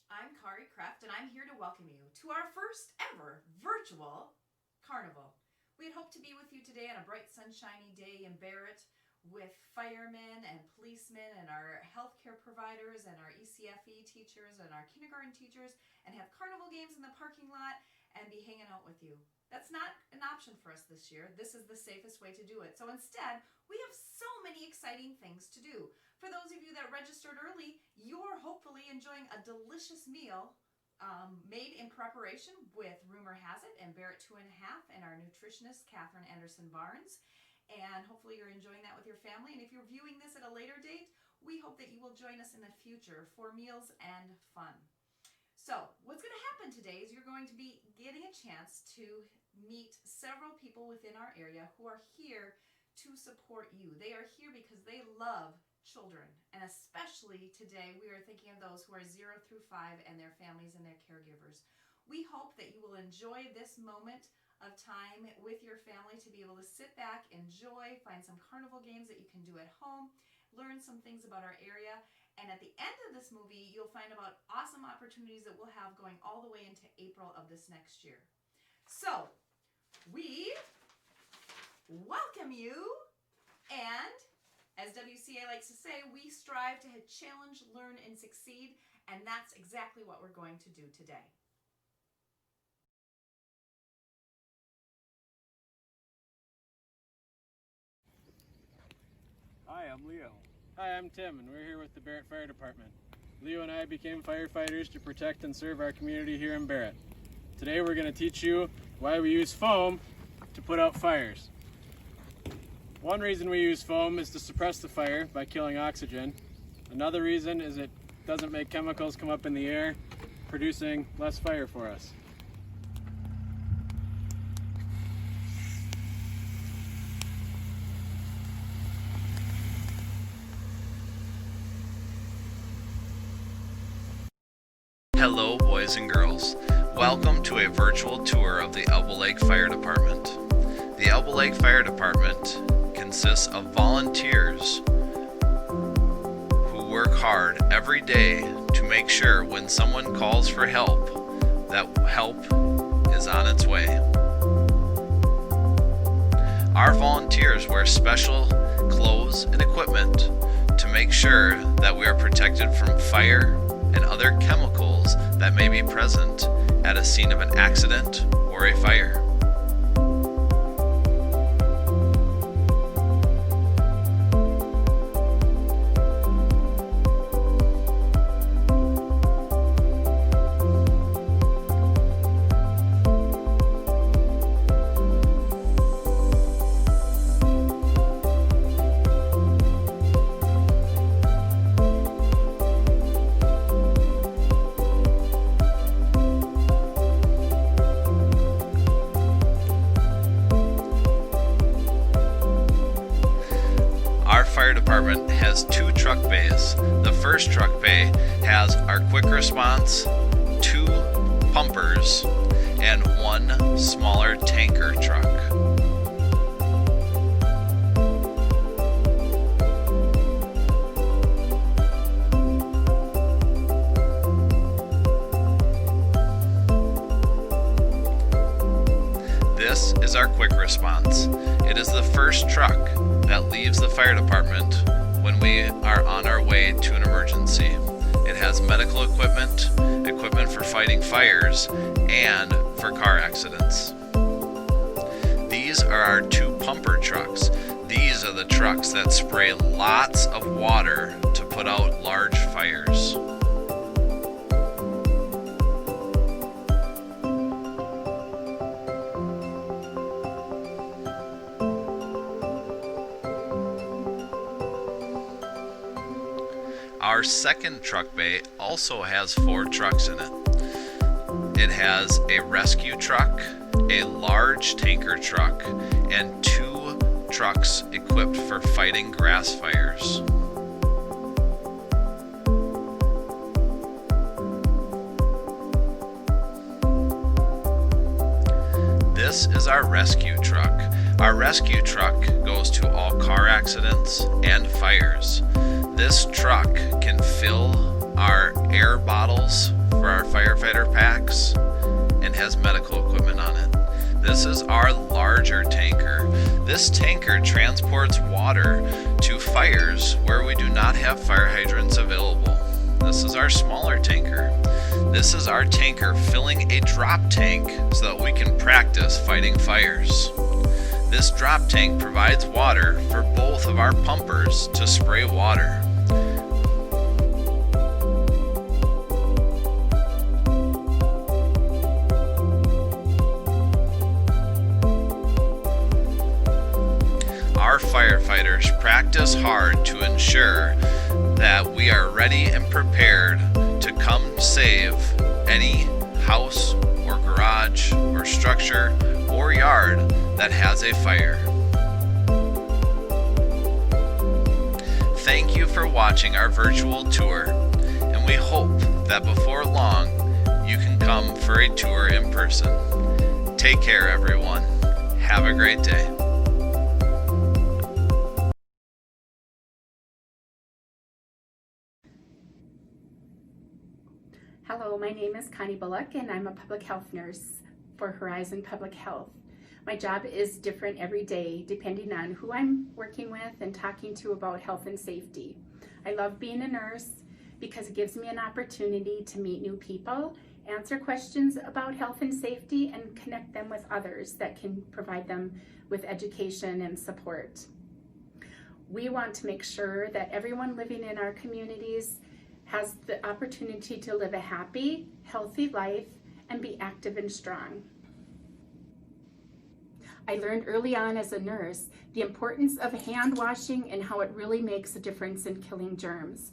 I'm Kari Kreft, and I'm here to welcome you to our first ever virtual carnival. We had hoped to be with you today on a bright, sunshiny day in Barrett with firemen and policemen and our healthcare providers and our ECFE teachers and our kindergarten teachers, and have carnival games in the parking lot and be hanging out with you. That's not an option for us this year. This is the safest way to do it. So instead, we have so many exciting things to do. For those of you that registered early, you're hopefully enjoying a delicious meal made in preparation with Rumor Has It and Barrett 2.5 and our nutritionist, Catherine Anderson Barnes. And hopefully you're enjoying that with your family. And if you're viewing this at a later date, we hope that you will join us in the future for meals and fun. So what's going to happen today is you're going to be getting a chance to meet several people within our area who are here to support you. They are here because they love children, and especially today we are thinking of those who are 0 through 5 and their families and their caregivers. We hope that you will enjoy this moment of time with your family to be able to sit back, enjoy, find some carnival games that you can do at home, learn some things about our area, and at the end of this movie you'll find about awesome opportunities that we'll have going all the way into April of this next year. So we welcome you, and as WCA likes to say, we strive to challenge, learn, and succeed, and that's exactly what we're going to do today. Hi, I'm Leo. Hi, I'm Tim, and we're here with the Barrett Fire Department. Leo and I became firefighters to protect and serve our community here in Barrett. Today we're going to teach you why we use foam to put out fires. One reason we use foam is to suppress the fire by killing oxygen. Another reason is it doesn't make chemicals come up in the air, producing less fire for us. Hello, boys and girls. Welcome to a virtual tour of the Elbow Lake Fire Department. The Elbow Lake Fire Department consists of volunteers who work hard every day to make sure when someone calls for help, that help is on its way. Our volunteers wear special clothes and equipment to make sure that we are protected from fire and other chemicals that may be present at a scene of an accident or a fire. Fire department has 2 truck bays. The first truck bay has our quick response, 2 pumpers, and 1 smaller tanker truck. This is our quick response. It is the first truck that leaves the fire department when we are on our way to an emergency. It has medical equipment, equipment for fighting fires, and for car accidents. These are our 2 pumper trucks. These are the trucks that spray lots of water to put out large fires. Our second truck bay also has 4 trucks in it. It has a rescue truck, a large tanker truck, and 2 trucks equipped for fighting grass fires. This is our rescue truck. Our rescue truck goes to all car accidents and fires. This truck can fill our air bottles for our firefighter packs and has medical equipment on it. This is our larger tanker. This tanker transports water to fires where we do not have fire hydrants available. This is our smaller tanker. This is our tanker filling a drop tank so that we can practice fighting fires. This drop tank provides water for both of our pumpers to spray water. Our firefighters practice hard to ensure that we are ready and prepared to come save any house or garage or structure or yard that has a fire. Thank you for watching our virtual tour, and we hope that before long you can come for a tour in person. Take care, everyone. Have a great day. Hello, my name is Connie Bullock and I'm a public health nurse for Horizon Public Health. My job is different every day depending on who I'm working with and talking to about health and safety. I love being a nurse because it gives me an opportunity to meet new people, answer questions about health and safety, and connect them with others that can provide them with education and support. We want to make sure that everyone living in our communities has the opportunity to live a happy, healthy life and be active and strong. I learned early on as a nurse the importance of hand washing and how it really makes a difference in killing germs.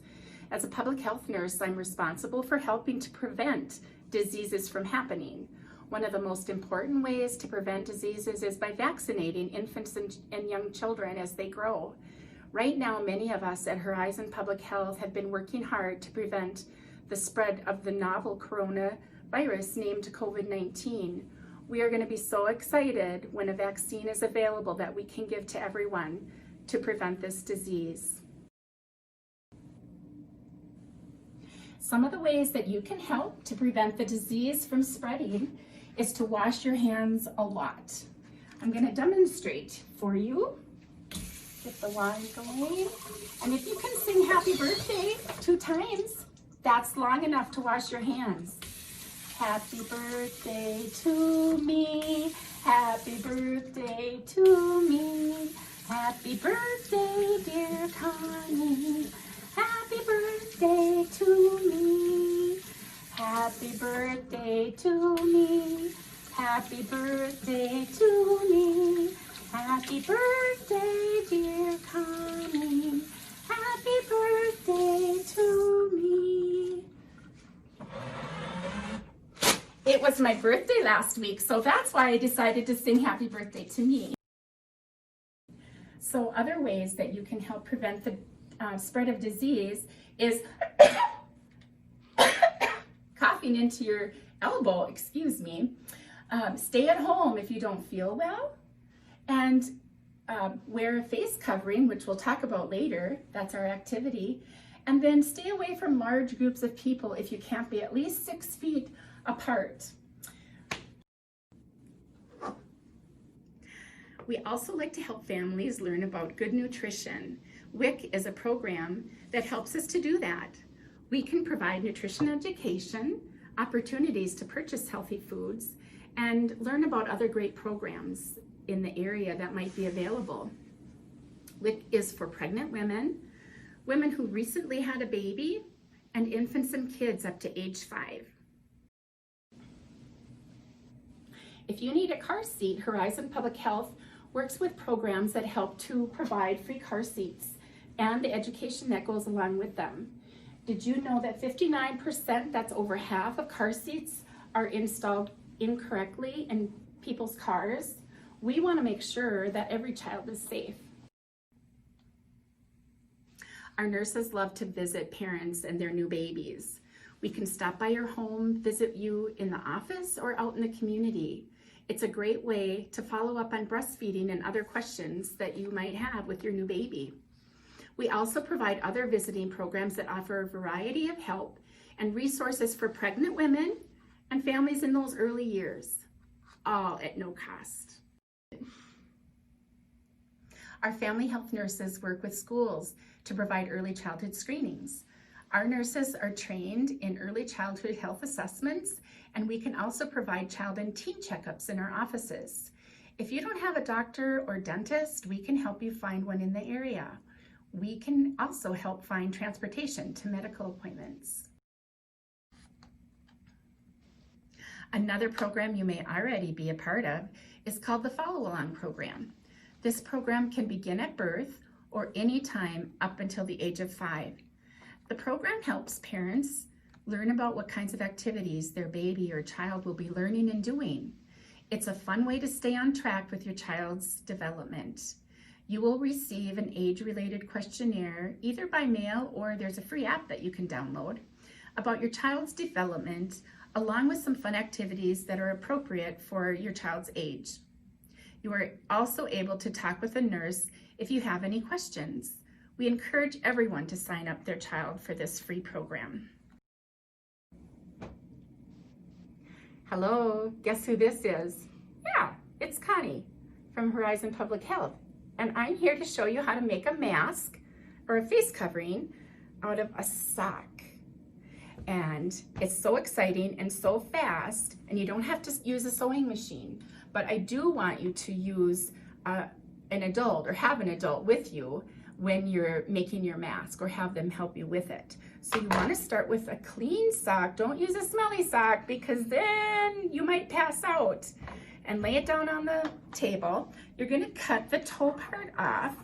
As a public health nurse, I'm responsible for helping to prevent diseases from happening. One of the most important ways to prevent diseases is by vaccinating infants and young children as they grow. Right now, many of us at Horizon Public Health have been working hard to prevent the spread of the novel coronavirus named COVID-19. We are going to be so excited when a vaccine is available that we can give to everyone to prevent this disease. Some of the ways that you can help to prevent the disease from spreading is to wash your hands a lot. I'm going to demonstrate for you. Get the water going. And if you can sing happy birthday 2 times, that's long enough to wash your hands. Happy birthday to me. Happy birthday to me. Happy birthday, dear Connie. Happy birthday to me. Happy birthday to me. Happy birthday to me. Happy birthday, dear Connie. Happy birthday to me. It was my birthday last week, so that's why I decided to sing happy birthday to me. So other ways that you can help prevent the spread of disease is coughing into your elbow, excuse me. Stay at home if you don't feel well. And wear a face covering, which we'll talk about later. That's our activity. And then stay away from large groups of people if you can't be at least 6 feet apart. We also like to help families learn about good nutrition. WIC is a program that helps us to do that. We can provide nutrition education, opportunities to purchase healthy foods, and learn about other great programs in the area that might be available. WIC is for pregnant women, women who recently had a baby, and infants and kids up to age 5. If you need a car seat, Horizon Public Health works with programs that help to provide free car seats and the education that goes along with them. Did you know that 59%, that's over half of car seats, are installed incorrectly in people's cars? We want to make sure that every child is safe. Our nurses love to visit parents and their new babies. We can stop by your home, visit you in the office or out in the community. It's a great way to follow up on breastfeeding and other questions that you might have with your new baby. We also provide other visiting programs that offer a variety of help and resources for pregnant women and families in those early years, all at no cost. Our family health nurses work with schools to provide early childhood screenings. Our nurses are trained in early childhood health assessments, and we can also provide child and teen checkups in our offices. If you don't have a doctor or dentist, we can help you find one in the area. We can also help find transportation to medical appointments. Another program you may already be a part of is called the Follow Along Program. This program can begin at birth or any time up until the age of 5. The program helps parents learn about what kinds of activities their baby or child will be learning and doing. It's a fun way to stay on track with your child's development. You will receive an age-related questionnaire either by mail or there's a free app that you can download about your child's development, along with some fun activities that are appropriate for your child's age. You are also able to talk with a nurse if you have any questions. We encourage everyone to sign up their child for this free program. Hello, guess who this is? Yeah, it's Connie from Horizon Public Health, and I'm here to show you how to make a mask or a face covering out of a sock. And it's so exciting and so fast, and you don't have to use a sewing machine, but I do want you to use an adult or have an adult with you when you're making your mask, or have them help you with it. So you want to start with a clean sock. Don't use a smelly sock because then you might pass out. And lay it down on the table. You're going to cut the toe part off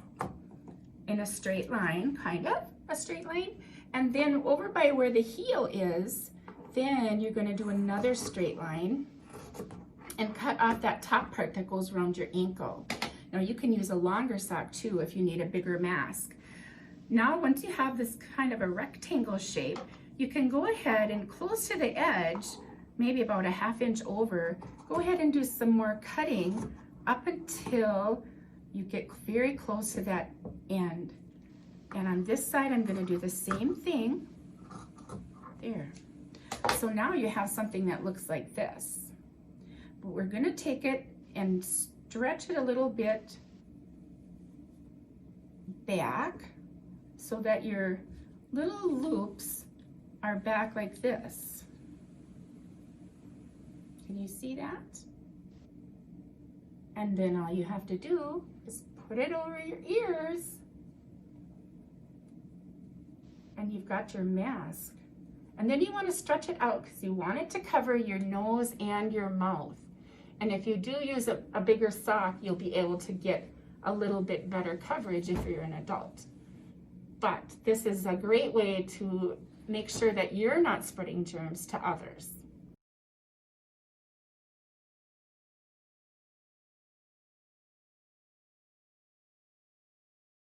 in a straight line, kind of a straight line. And then over by where the heel is, then you're going to do another straight line and cut off that top part that goes around your ankle. Now you can use a longer sock too if you need a bigger mask. Now once you have this kind of a rectangle shape, you can go ahead and close to the edge, maybe about a ½ inch over, go ahead and do some more cutting up until you get very close to that end. And on this side, I'm going to do the same thing. There. So now you have something that looks like this. But we're going to take it and stretch it a little bit back so that your little loops are back like this. Can you see that? And then all you have to do is put it over your ears, and you've got your mask. And then you want to stretch it out because you want it to cover your nose and your mouth. And if you do use a bigger sock, you'll be able to get a little bit better coverage if you're an adult. But this is a great way to make sure that you're not spreading germs to others.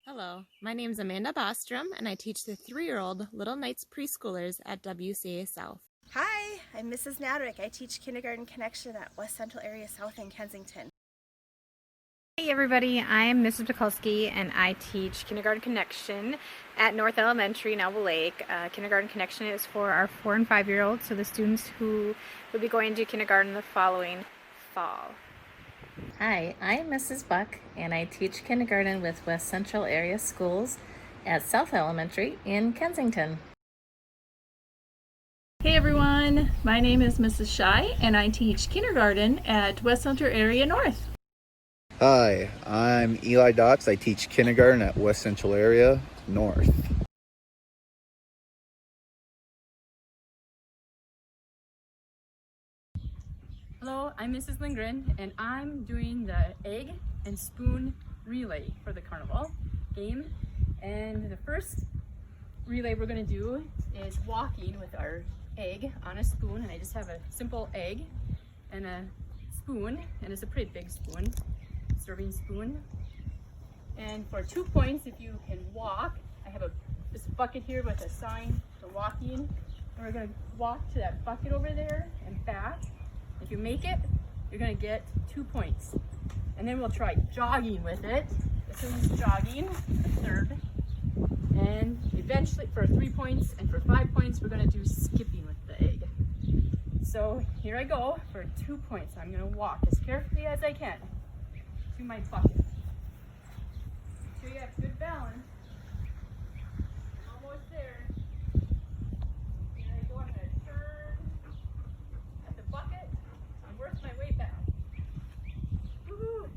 Hello, my name is Amanda Bostrom, and I teach the 3-year-old Little Knights preschoolers at WCA South. Hi, I'm Mrs. Nadrick. I teach Kindergarten Connection at West Central Area South in Kensington. Hey everybody, I'm Mrs. Mikulski and I teach Kindergarten Connection at North Elementary in Elbow Lake. Kindergarten Connection is for our 4- and 5-year-olds, so the students who will be going to kindergarten the following fall. Hi, I'm Mrs. Buck and I teach kindergarten with West Central Area Schools at South Elementary in Kensington. Hey everyone, my name is Mrs. Shy and I teach kindergarten at West Central Area North. Hi, I'm Eli Dotz. I teach kindergarten at West Central Area North. Hello, I'm Mrs. Lindgren, and I'm doing the egg and spoon relay for the carnival game. And the first relay we're going to do is walking with our egg on a spoon, and I just have a simple egg and a spoon, and it's a pretty big spoon, serving spoon. And for 2 points, if you can walk, I have this bucket here with a sign for walking, and we're going to walk to that bucket over there and back. If you make it, you're going to get 2 points. And then we'll try jogging with it. This is jogging, the third And eventually for 3 points and for 5 points, we're gonna do skipping with the egg. So here I go for 2 points. I'm gonna walk as carefully as I can to my bucket. Make sure you have good balance. I'm almost there. Here I go, I'm gonna turn at the bucket and work my way back. Woohoo!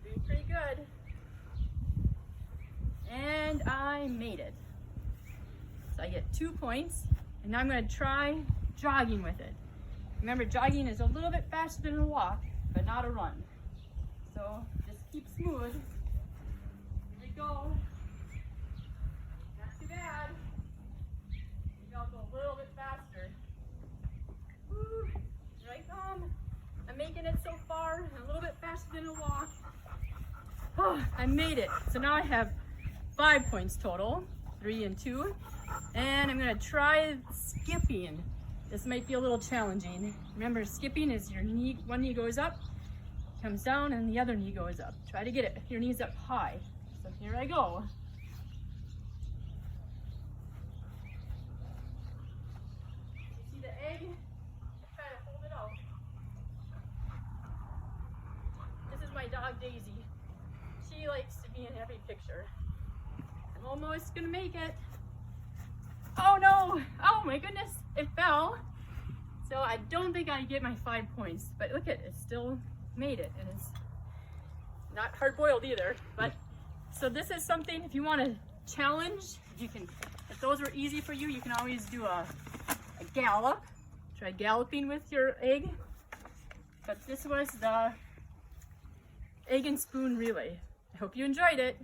Doing pretty good. And I made it. So I get 2 points, and now I'm going to try jogging with it. Remember, jogging is a little bit faster than a walk, but not a run. So just keep smooth. Here we go. Not too bad. Maybe I'll go a little bit faster. Woo, here I come. I'm making it so far, a little bit faster than a walk. Oh, I made it. So now I have 5 points total, 3 and 2. And I'm gonna try skipping. This might be a little challenging. Remember, skipping is your knee, one knee goes up, comes down, and the other knee goes up. Try to get it, your knees up high. So here I go. You see the egg? Try to hold it out. This is my dog Daisy. She likes to be in every picture. I'm almost gonna make it. Oh no! Oh my goodness, it fell. So I don't think I get my 5 points, but look at it, still made it. And it's not hard-boiled either, but so this is something, if you want to challenge, you can, if those were easy for you, you can always do a gallop. Try galloping with your egg. But this was the egg and spoon relay. I hope you enjoyed it.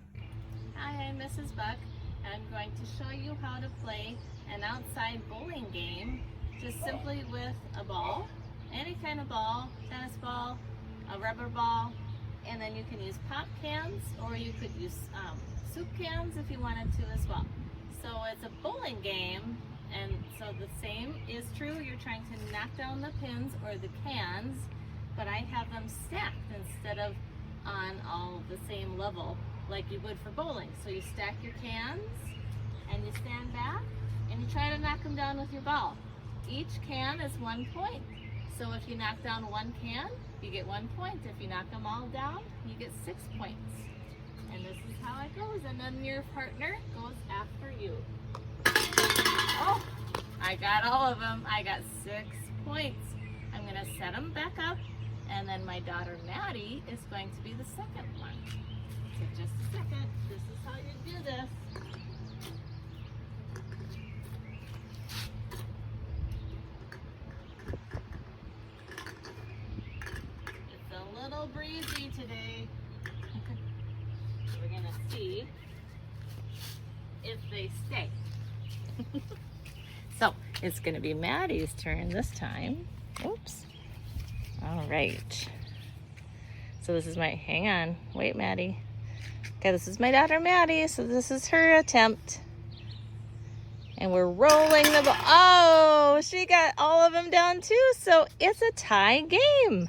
Hi, I'm Mrs. Buck. I'm going to show you how to play an outside bowling game, just simply with a ball, any kind of ball, tennis ball, a rubber ball, and then you can use pop cans or you could use soup cans if you wanted to as well. So it's a bowling game, and so the same is true. You're trying to knock down the pins or the cans, but I have them stacked instead of on all the same level like you would for bowling. So you stack your cans and you stand back and you try to knock them down with your ball. Each can is 1 point. So if you knock down one can, you get 1 point. If you knock them all down, you get 6 points. And this is how it goes. And then your partner goes after you. Oh, I got all of them. I got 6 points. I'm gonna set them back up, and then my daughter Maddie is going to be the second one. So just a second. This is how you do this. It's a little breezy today. We're gonna see if they stay. So it's gonna be Maddie's turn this time. Oops. All right. So this is my, hang on, wait, Maddie. Okay, this is my daughter Maddie, so this is her attempt. And we're rolling the ball. Oh, she got all of them down too, so it's a tie game.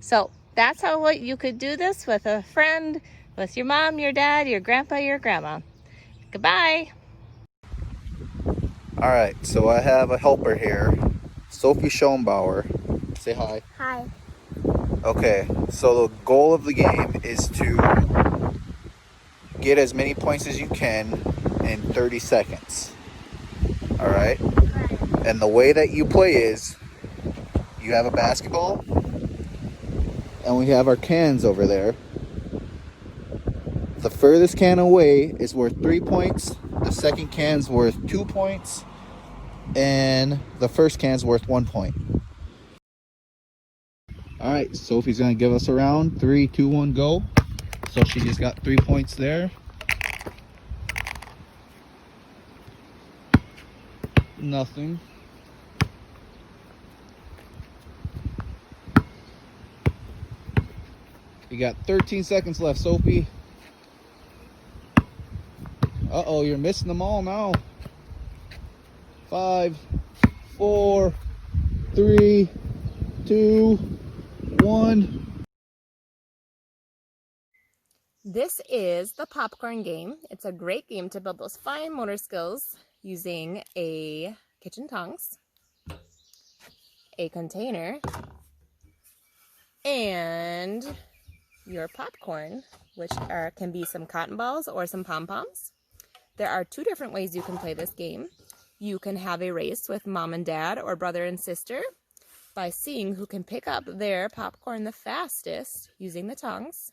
So that's how you could do this with a friend, with your mom, your dad, your grandpa, your grandma. Goodbye. All right, so I have a helper here, Sophie Schoenbauer. Say hi. Hi. Okay, so the goal of the game is to get as many points as you can in 30 seconds. All right? And the way that you play is you have a basketball and we have our cans over there. The furthest can away is worth 3 points. The second can's worth 2 points. And the first can's worth 1 point. All right, Sophie's gonna give us a round. 3, 2, 1, go. So she just got 3 points there. Nothing. You got 13 seconds left, Sophie. Uh-oh, you're missing them all now. 5, 4, 3, 2, 1. This is the popcorn game. It's a great game to build those fine motor skills using a kitchen tongs, a container, and your popcorn, which can be some cotton balls or some pom-poms. There are 2 different ways you can play this game. You can have a race with mom and dad or brother and sister by seeing who can pick up their popcorn the fastest using the tongs.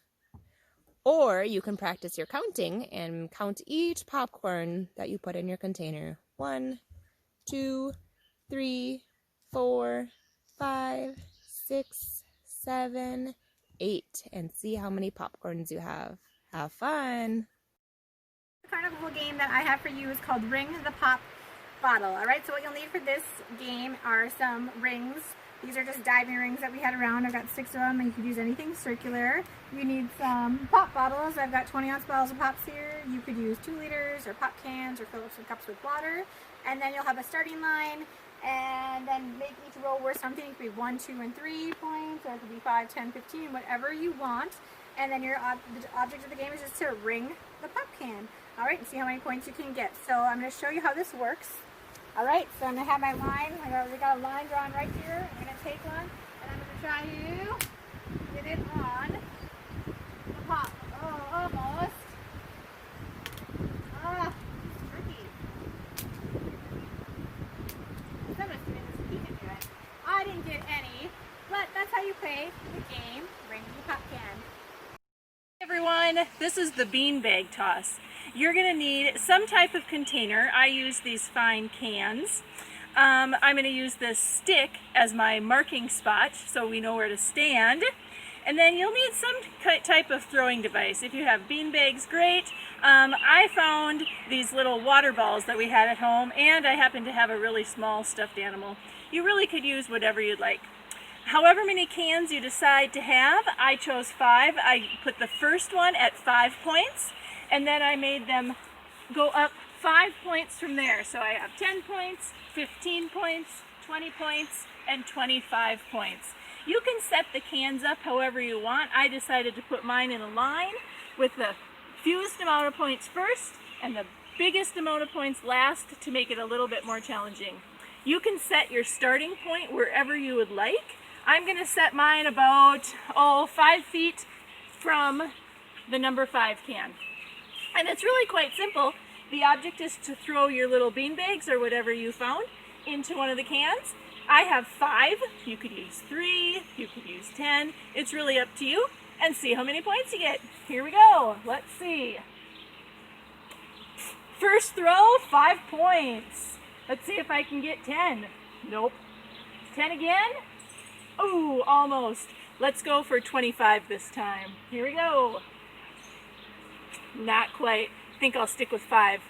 Or you can practice your counting and count each popcorn that you put in your container. 1, 2, 3, 4, 5, 6, 7, 8, and see how many popcorns you have. Have fun! The carnival game that I have for you is called Ring the Pop Bottle. Alright, so what you'll need for this game are some rings. These are just diving rings that we had around. I've got 6 of them, and you could use anything circular. You need some pop bottles. I've got 20-ounce bottles of pops here. You could use 2 liters or pop cans or fill up some cups with water. And then you'll have a starting line, and then make each row worth something. It could be 1, 2, and 3 points, or it could be 5, 10, 15, whatever you want. And then the object of the game is just to ring the pop can. Alright, and see how many points you can get. So I'm going to show you how this works. Alright, so I'm going to have my line. We got a line drawn right here. I'm going to take one, and I'm going to try to get it on the pop. Oh, almost. Ah, it's tricky. Someone's doing this, he can do it. I didn't get any, but that's how you play the game, Ring the Pop Can. Hey everyone, this is the beanbag toss. You're going to need some type of container. I use these fine cans. I'm going to use this stick as my marking spot so we know where to stand. And then you'll need some type of throwing device. If you have beanbags, great. I found these little water balls that we had at home, and I happen to have a really small stuffed animal. You really could use whatever you'd like. However many cans you decide to have, I chose 5. I put the first one at 5 points. And then I made them go up 5 points from there. So I have 10 points, 15 points, 20 points, and 25 points. You can set the cans up however you want. I decided to put mine in a line with the fewest amount of points first and the biggest amount of points last to make it a little bit more challenging. You can set your starting point wherever you would like. I'm going to set mine about 5 feet from the number 5 can. And it's really quite simple. The object is to throw your little beanbags or whatever you found into one of the cans. I have 5. You could use 3. You could use 10. It's really up to you. And see how many points you get. Here we go. Let's see. First throw, 5 points. Let's see if I can get 10. Nope. 10 again. Ooh, almost. Let's go for 25 this time. Here we go. Not quite. I think I'll stick with 5.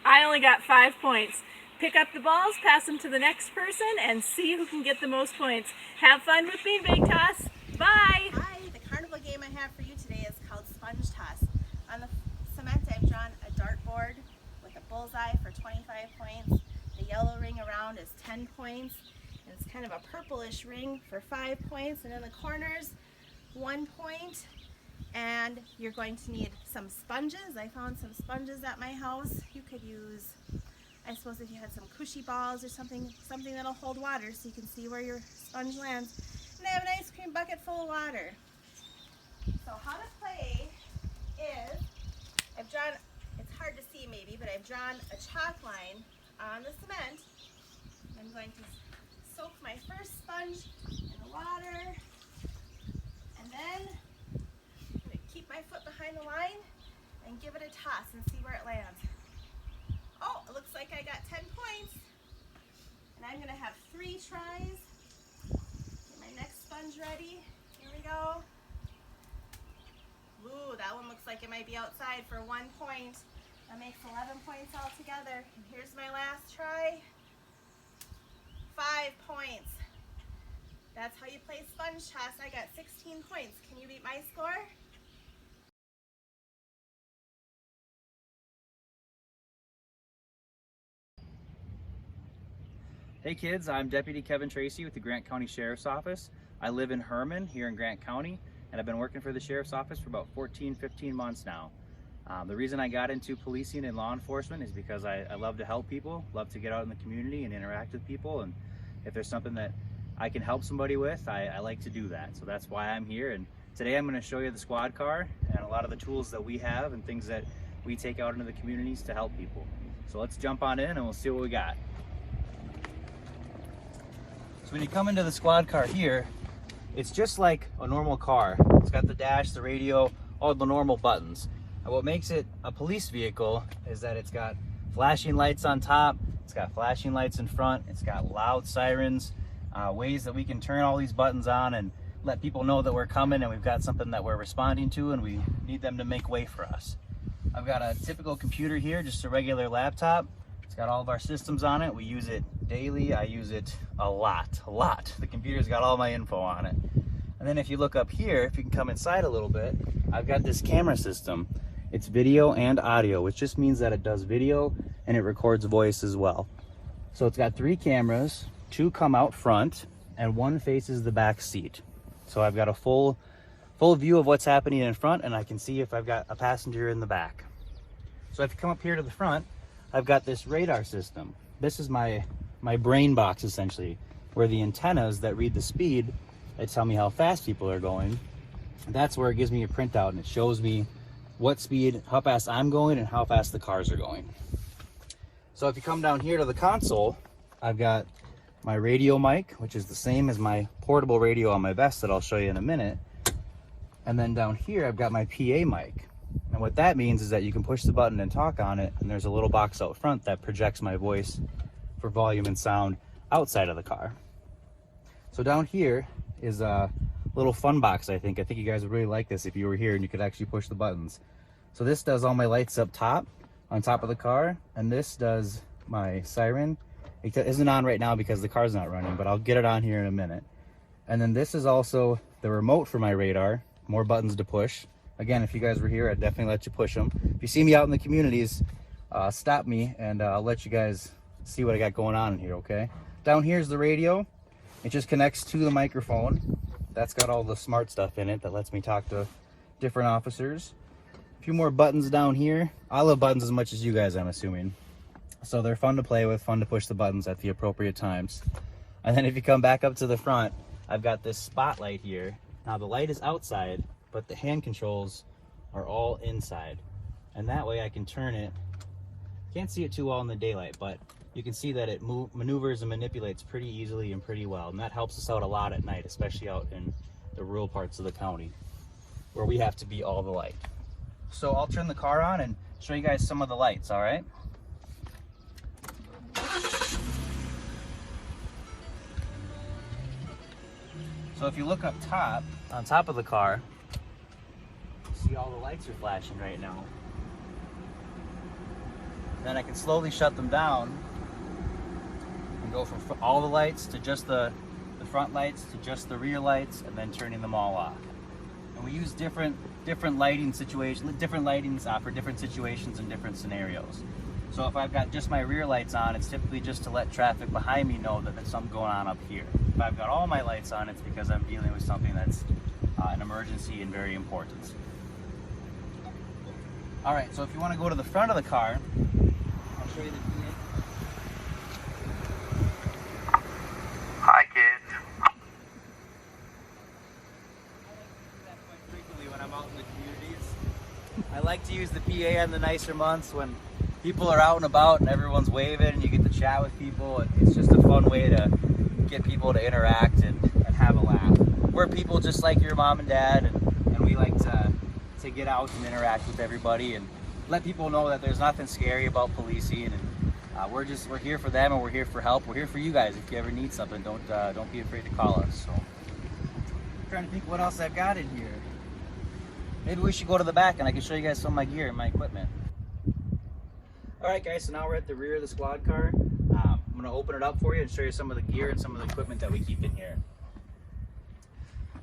I only got 5 points. Pick up the balls, pass them to the next person, and see who can get the most points. Have fun with beanbag toss. Bye! Hi, the carnival game I have for you today is called Sponge Toss. On the cement I've drawn a dartboard with a bullseye for 25 points. The yellow ring around is 10 points. And it's kind of a purplish ring for 5 points. And in the corners, 1 point. And you're going to need some sponges. I found some sponges at my house. You could use, I suppose, if you had some cushy balls or something that'll hold water so you can see where your sponge lands. And I have an ice cream bucket full of water. So how to play is, I've drawn, it's hard to see maybe, but I've drawn a chalk line on the cement. I'm going to soak my first sponge in the water, and then keep my foot behind the line and give it a toss and see where it lands. Oh, it looks like I got 10 points. And I'm going to have 3 tries. Get my next sponge ready. Here we go. Ooh, that one looks like it might be outside for 1 point. That makes 11 points altogether. And here's my last try. 5 points. That's how you play sponge toss. I got 16 points. Can you beat my score? Hey kids, I'm Deputy Kevin Tracy with the Grant County Sheriff's Office. I live in Herman here in Grant County, and and I've been working for the Sheriff's Office for about 15 months now. The reason I got into policing and law enforcement is because I love to help people, love to get out in the community and interact with people, and if there's something that I can help somebody with, I like to do that. So that's why I'm here, and today I'm going to show you the squad car and a lot of the tools that we have and things that we take out into the communities to help people. So let's jump on in and we'll see what we got. So when you come into the squad car here, it's just like a normal car. It's got the dash, the radio, all the normal buttons. And what makes it a police vehicle is that it's got flashing lights on top, it's got flashing lights in front, it's got loud sirens, ways that we can turn all these buttons on and let people know that we're coming and we've got something that we're responding to and we need them to make way for us. I've got a typical computer here, just a regular laptop. It's got all of our systems on it. We use it daily. I use it a lot. The computer's got all my info on it. And then if you look up here, if you can come inside a little bit, I've got this camera system. It's video and audio, which just means that it does video and it records voice as well. So it's got 3 cameras, 2 come out front and 1 faces the back seat. So I've got a full view of what's happening in front, and I can see if I've got a passenger in the back. So if you come up here to the front, I've got this radar system. This is my brain box essentially, where the antennas that read the speed, they tell me how fast people are going. That's where it gives me a printout and it shows me what speed, how fast I'm going and how fast the cars are going. So if you come down here to the console, I've got my radio mic, which is the same as my portable radio on my vest that I'll show you in a minute. And then down here, I've got my PA mic. And what that means is that you can push the button and talk on it, and there's a little box out front that projects my voice for volume and sound outside of the car. So down here is a little fun box, I think. I think you guys would really like this if you were here and you could actually push the buttons. So this does all my lights up top, on top of the car, and this does my siren. It isn't on right now because the car's not running, but I'll get it on here in a minute. And then this is also the remote for my radar, more buttons to push. Again, if you guys were here, I'd definitely let you push them. If you see me out in the communities, stop me and I'll let you guys see what I got going on in here, okay? Down here's the radio. It just connects to the microphone. That's got all the smart stuff in it that lets me talk to different officers. A few more buttons down here. I love buttons as much as you guys, I'm assuming. So they're fun to play with, fun to push the buttons at the appropriate times. And then if you come back up to the front, I've got this spotlight here. Now the light is outside, but the hand controls are all inside. And that way I can turn it. Can't see it too well in the daylight, but you can see that it maneuvers and manipulates pretty easily and pretty well. And that helps us out a lot at night, especially out in the rural parts of the county where we have to be all the light. So I'll turn the car on and show you guys some of the lights, all right? So if you look up top, on top of the car, see all the lights are flashing right now. Then I can slowly shut them down and go from all the lights to just the front lights to just the rear lights, and then turning them all off. And we use different lighting situations, different lightings for different situations and different scenarios. So if I've got just my rear lights on, it's typically just to let traffic behind me know that there's something going on up here. If I've got all my lights on, it's because I'm dealing with something that's an emergency and very important. All right, so if you want to go to the front of the car, I'll show you the PA. Hi, kids. Frequently when I'm out in the communities. I like to use the PA on the nicer months when people are out and about and everyone's waving and you get to chat with people. It's just a fun way to get people to interact and have a laugh. We're people just like your mom and dad, and we like to get out and interact with everybody and let people know that there's nothing scary about policing, and we're here for them and we're here for help. We're here for you guys. If you ever need something, don't be afraid to call us. So I'm trying to think what else I've got in here. Maybe we should go to the back and I can show you guys some of my gear and my equipment. Alright guys, so now we're at the rear of the squad car. I'm going to open it up for you and show you some of the gear and some of the equipment that we keep in here.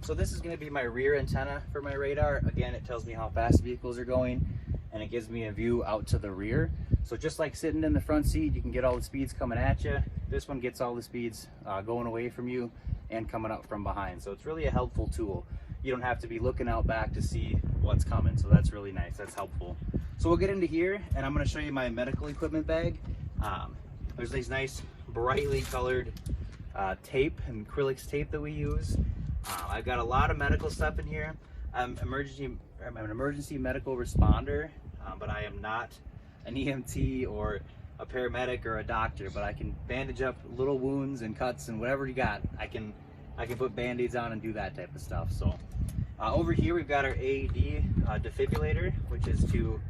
So this is going to be my rear antenna for my radar. Again, it tells me how fast vehicles are going and it gives me a view out to the rear. So just like sitting in the front seat, you can get all the speeds coming at you. This one gets all the speeds going away from you and coming up from behind. So it's really a helpful tool. you don't have to be looking out back to see what's coming. So that's really nice, that's helpful. So we'll get into here and I'm gonna show you my medical equipment bag. There's these nice brightly colored tape and acrylics tape that we use. I've got a lot of medical stuff in here. I'm an emergency medical responder, but I am not an EMT or a paramedic or a doctor, but I can bandage up little wounds and cuts and whatever you got. I can put band-aids on and do that type of stuff. So over here we've got our AED defibrillator, which is to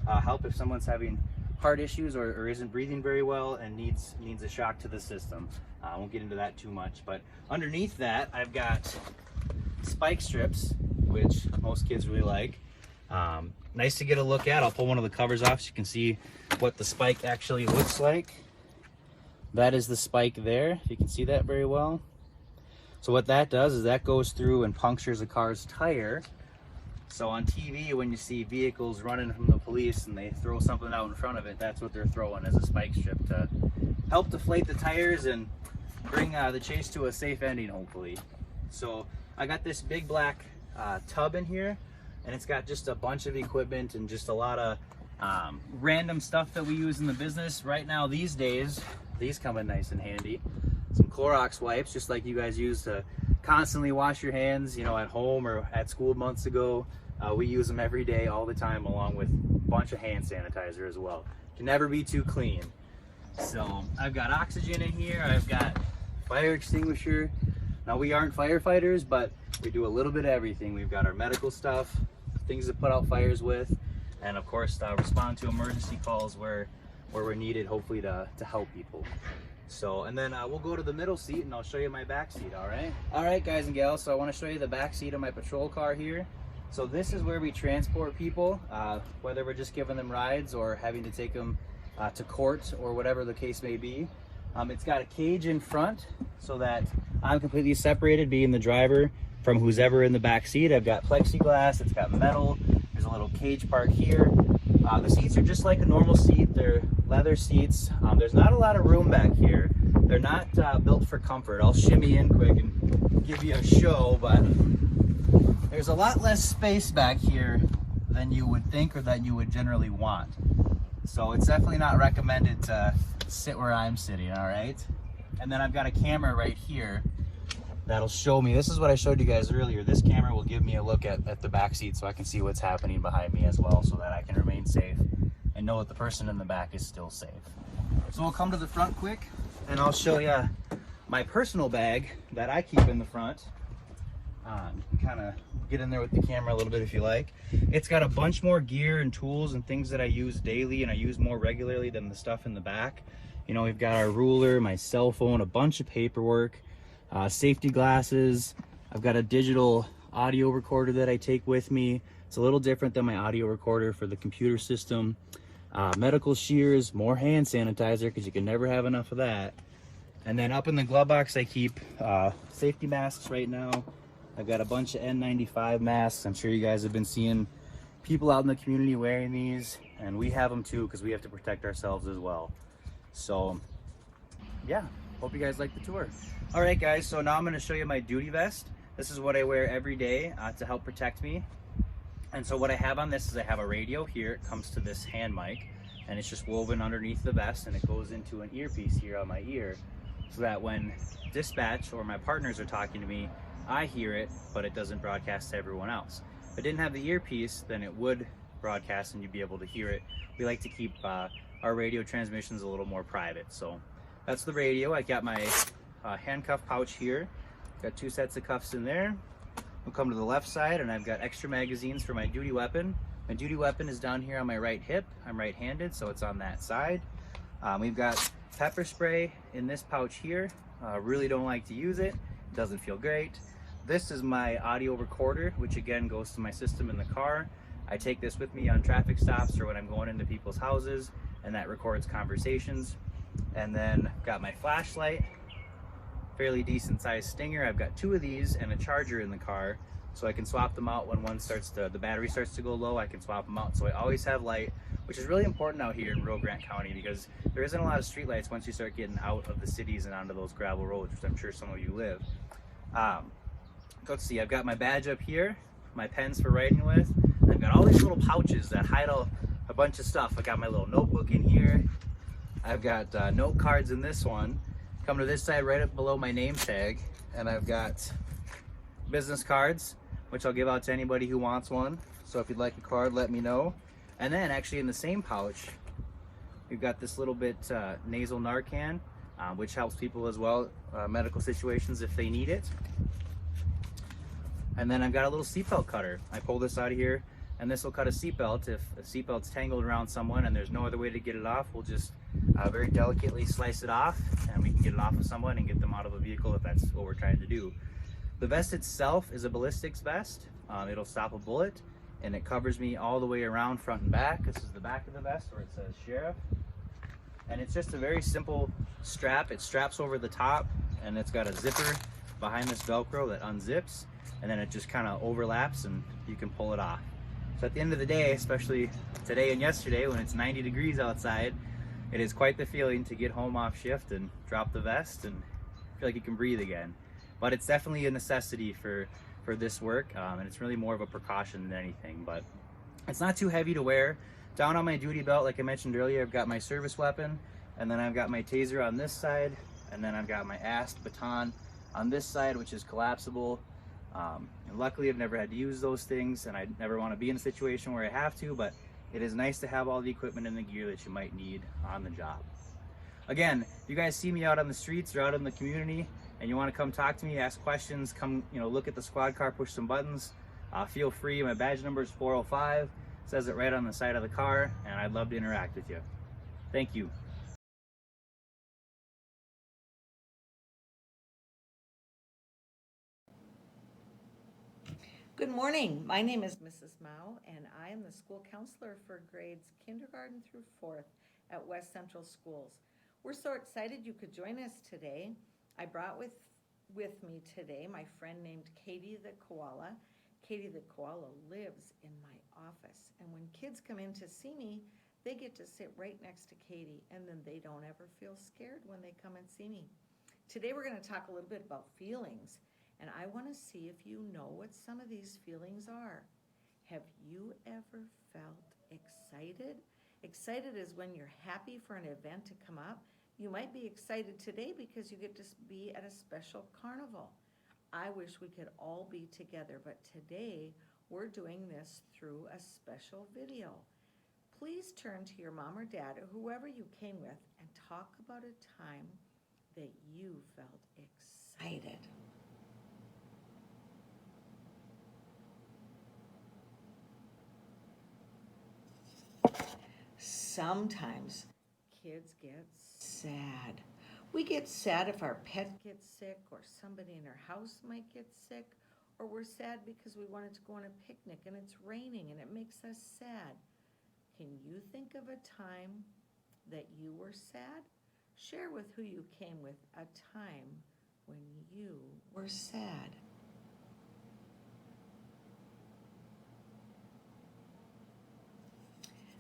help if someone's having heart issues or isn't breathing very well and needs a shock to the system. I won't get into that too much, but underneath that I've got spike strips, which most kids really like. Nice to get a look at. I'll pull one of the covers off so you can see what the spike actually looks like. That is the spike there, if you can see that very well. So what that does is that goes through and punctures a car's tire. So on TV, when you see vehicles running from the police and they throw something out in front of it, that's what they're throwing as a spike strip to help deflate the tires and bring the chase to a safe ending, hopefully. So I got this big black tub in here, and it's got just a bunch of equipment and just a lot of random stuff that we use in the business. Right now, these days, these come in nice and handy. Some Clorox wipes, just like you guys use to constantly wash your hands, you know, at home or at school months ago. We use them every day, all the time, along with a bunch of hand sanitizer as well. Can never be too clean. So I've got oxygen in here. I've got fire extinguisher. Now we aren't firefighters, but we do a little bit of everything. We've got our medical stuff, things to put out fires with, and of course respond to emergency calls where we're needed, hopefully to help people. So, and then we'll go to the middle seat and I'll show you my back seat, all right? All right, guys and gals, so I want to show you the back seat of my patrol car here. So this is where we transport people, whether we're just giving them rides or having to take them to court or whatever the case may be. It's got a cage in front so that I'm completely separated, being the driver, from who's ever in the back seat. I've got plexiglass, it's got metal, there's a little cage part here. The seats are just like a normal seat. They're leather seats. There's not a lot of room back here. They're not built for comfort. I'll shimmy in quick and give you a show, but there's a lot less space back here than you would think or that you would generally want. So it's definitely not recommended to sit where I'm sitting, all right? And then I've got a camera right here that'll show me. This is what I showed you guys earlier. This camera will give me a look at the back seat so I can see what's happening behind me as well, so that I can remain safe and know that the person in the back is still safe. So we'll come to the front quick and I'll show you my personal bag that I keep in the front. You can kind of get in there with the camera a little bit if you like. It's got a bunch more gear and tools and things that I use daily and I use more regularly than the stuff in the back. You know, we've got our ruler, my cell phone, a bunch of paperwork, safety glasses. I've got a digital audio recorder that I take with me. It's a little different than my audio recorder for the computer system. Medical shears, more hand sanitizer because you can never have enough of that. And then up in the glove box I keep safety masks right now. I've got a bunch of N95 masks. I'm sure you guys have been seeing people out in the community wearing these, and we have them too because we have to protect ourselves as well. So yeah, hope you guys like the tour. All right guys, so now I'm going to show you my duty vest. This is what I wear every day to help protect me. And so what I have on this is I have a radio here. It comes to this hand mic and it's just woven underneath the vest, and it goes into an earpiece here on my ear so that when dispatch or my partners are talking to me, I hear it, but it doesn't broadcast to everyone else. If I didn't have the earpiece, then it would broadcast and you'd be able to hear it. We like to keep our radio transmissions a little more private. So that's the radio. I got my handcuff pouch here. Got 2 sets of cuffs in there. We'll come to the left side and I've got extra magazines for my duty weapon. My duty weapon is down here on my right hip. I'm right-handed, so it's on that side. We've got pepper spray in this pouch here. Really don't like to use it. It doesn't feel great. This is my audio recorder, which again goes to my system in the car. I take this with me on traffic stops or when I'm going into people's houses, and that records conversations. And then got my flashlight, fairly decent sized Stinger. I've got 2 of these and a charger in the car, so I can swap them out when the battery starts to go low. I can swap them out, so I always have light, which is really important out here in Rio Grande County because there isn't a lot of street lights once you start getting out of the cities and onto those gravel roads, which I'm sure some of you live. let's see, I've got my badge up here, my pens for writing with. I've got all these little pouches that hide a bunch of stuff. I got my little notebook in here. I've got note cards in this one. Come to this side right up below my name tag, and I've got business cards, which I'll give out to anybody who wants one. So if you'd like a card, let me know. And then actually in the same pouch, we've got this little bit nasal Narcan, which helps people as well, medical situations if they need it. And then I've got a little seatbelt cutter. I pull this out of here, and this will cut a seatbelt. If a seatbelt's tangled around someone and there's no other way to get it off, we'll just very delicately slice it off, and we can get it off of someone and get them out of a vehicle if that's what we're trying to do. The vest itself is a ballistics vest. It'll stop a bullet, and it covers me all the way around, front and back. This is the back of the vest where it says sheriff. And it's just a very simple strap. It straps over the top, and it's got a zipper behind this Velcro that unzips, and then it just kind of overlaps and you can pull it off. So at the end of the day, especially today and yesterday when it's 90 degrees outside, it is quite the feeling to get home off shift and drop the vest and feel like you can breathe again. But it's definitely a necessity for this work, and it's really more of a precaution than anything. But it's not too heavy to wear. Down on my duty belt, like I mentioned earlier, I've got my service weapon, and then I've got my taser on this side, and then I've got my AST baton on this side, which is collapsible. And luckily I've never had to use those things, and I never want to be in a situation where I have to, but it is nice to have all the equipment and the gear that you might need on the job. Again, if you guys see me out on the streets or out in the community and you want to come talk to me, ask questions, come look at the squad car, push some buttons, feel free. My badge number is 405. It says it right on the side of the car, and I'd love to interact with you. Thank you. Good morning. My name is Mrs. Mao, and I am the school counselor for grades kindergarten through 4th at West Central Schools. We're so excited you could join us today. I brought with me today my friend named Katie the Koala. Katie the Koala lives in my office, and when kids come in to see me, they get to sit right next to Katie, and then they don't ever feel scared when they come and see me. Today we're going to talk a little bit about feelings. And I want to see if you know what some of these feelings are. Have you ever felt excited? Excited is when you're happy for an event to come up. You might be excited today because you get to be at a special carnival. I wish we could all be together, but today we're doing this through a special video. Please turn to your mom or dad or whoever you came with and talk about a time that you felt excited. Sometimes kids get sad. We get sad if our pet gets sick, or somebody in our house might get sick, or we're sad because we wanted to go on a picnic and it's raining and it makes us sad. Can you think of a time that you were sad? Share with who you came with a time when you were sad.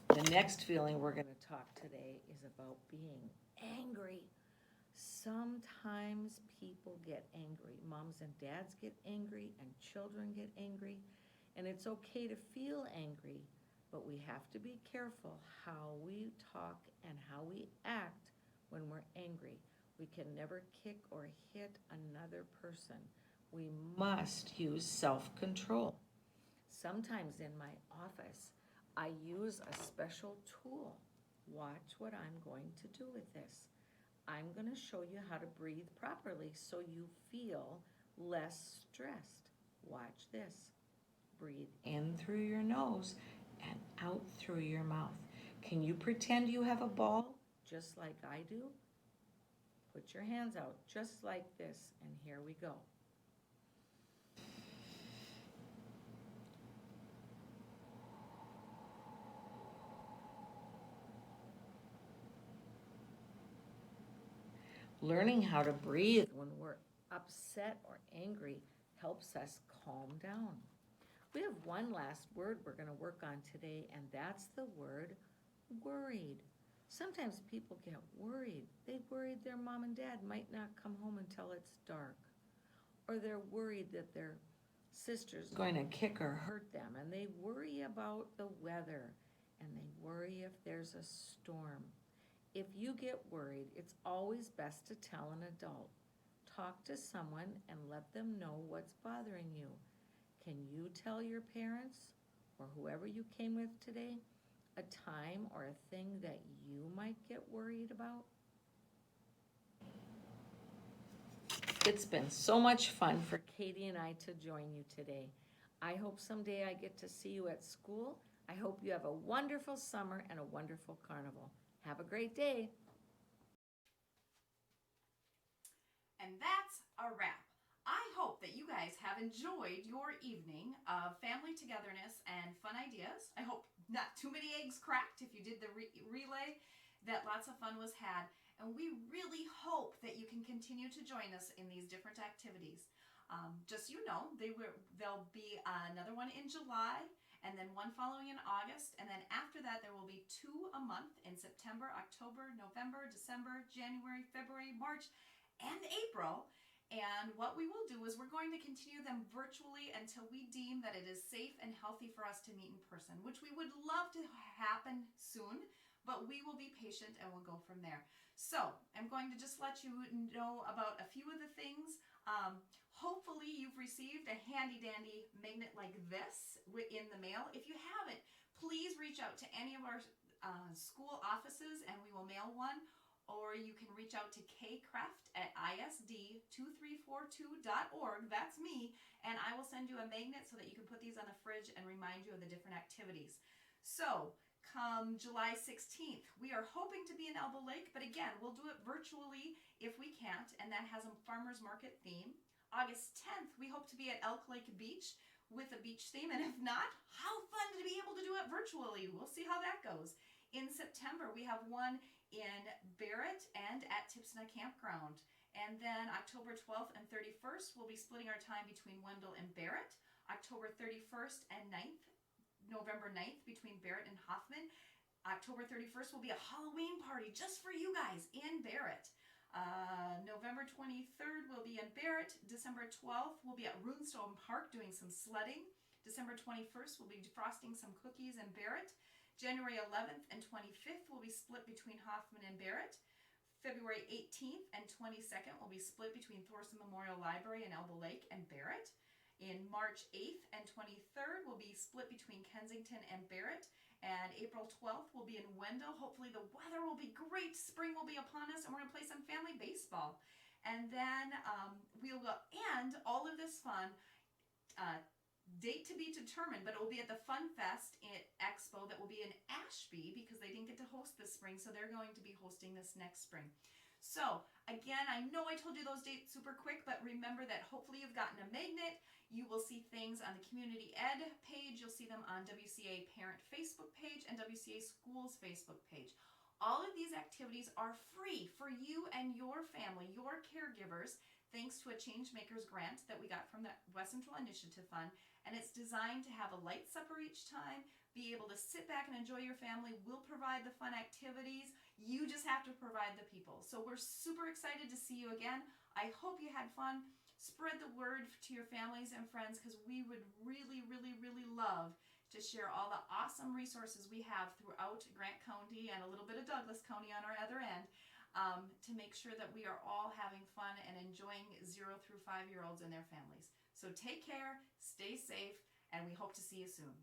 The next feeling we're going to talk today is about being angry. Sometimes people get angry. Moms and dads get angry, and children get angry. And it's okay to feel angry, but we have to be careful how we talk and how we act when we're angry. We can never kick or hit another person. We must use self-control. Sometimes in my office, I use a special tool. Watch what I'm going to do with this. I'm going to show you how to breathe properly so you feel less stressed. Watch this. Breathe in through your nose and out through your mouth. Can you pretend you have a ball just like I do? Put your hands out just like this, and here we go. Learning how to breathe when we're upset or angry helps us calm down. We have one last word we're going to work on today, and that's the word worried. Sometimes people get worried. They worried their mom and dad might not come home until it's dark. Or they're worried that their sister's going to kick or hurt them, and they worry about the weather, and they worry if there's a storm. If you get worried, it's always best to tell an adult. Talk to someone and let them know what's bothering you. Can you tell your parents or whoever you came with today a time or a thing that you might get worried about? It's been so much fun for Katie and I to join you today. I hope someday I get to see you at school. I hope you have a wonderful summer and a wonderful carnival. Have a great day. And that's a wrap. I hope that you guys have enjoyed your evening of family togetherness and fun ideas. I hope not too many eggs cracked if you did the relay, that lots of fun was had. And we really hope that you can continue to join us in these different activities. Just so you know, there'll be another one in July, and then one following in August, and then after that there will be 2 a month in September, October, November, December, January, February, March, and April. And what we will do is we're going to continue them virtually until we deem that it is safe and healthy for us to meet in person, which we would love to happen soon, but we will be patient and we'll go from there. So I'm going to just let you know about a few of the things. Hopefully you've received a handy dandy magnet like this in the mail. If you haven't, please reach out to any of our school offices and we will mail one. Or you can reach out to kcraft@isd2342.org. That's me. And I will send you a magnet so that you can put these on the fridge and remind you of the different activities. So come July 16th, we are hoping to be in Elbow Lake, but again, we'll do it virtually if we can't, and that has a farmer's market theme. August 10th, we hope to be at Elk Lake Beach with a beach theme, and if not, how fun to be able to do it virtually. We'll see how that goes. In September, we have one in Barrett and at Tipsna Campground. And then October 12th and 31st, we'll be splitting our time between Wendell and Barrett. October 31st and 9th, November 9th between Barrett and Hoffman. October 31st will be a Halloween party just for you guys in Barrett. November 23rd will be in Barrett. December 12th we'll be at Runestone Park doing some sledding. December 21st we'll be defrosting some cookies in Barrett. January 11th and 25th will be split between Hoffman and Barrett. February 18th and 22nd will be split between Thorson Memorial Library and Elbow Lake and Barrett. In March 8th and 23rd will be split between Kensington and Barrett. And April 12th will be in Wendell. Hopefully the weather will be great. Spring will be upon us and we're going to play some family baseball. And then we'll end all of this fun, date to be determined, but it will be at the Fun Fest Expo that will be in Ashby because they didn't get to host this spring, so they're going to be hosting this next spring. So again, I know I told you those dates super quick, but remember that hopefully you've gotten a magnet. You will see things on the Community Ed page. You'll see them on WCA Parent Facebook page and WCA Schools Facebook page. All of these activities are free for you and your family, your caregivers, thanks to a Changemakers grant that we got from the West Central Initiative Fund. And it's designed to have a light supper each time, be able to sit back and enjoy your family. We'll provide the fun activities. You just have to provide the people. So we're super excited to see you again. I hope you had fun. Spread the word to your families and friends because we would really, really, really love to share all the awesome resources we have throughout Grant County and a little bit of Douglas County on our other end to make sure that we are all having fun and enjoying 0 through 5-year-olds and their families. So take care, stay safe, and we hope to see you soon.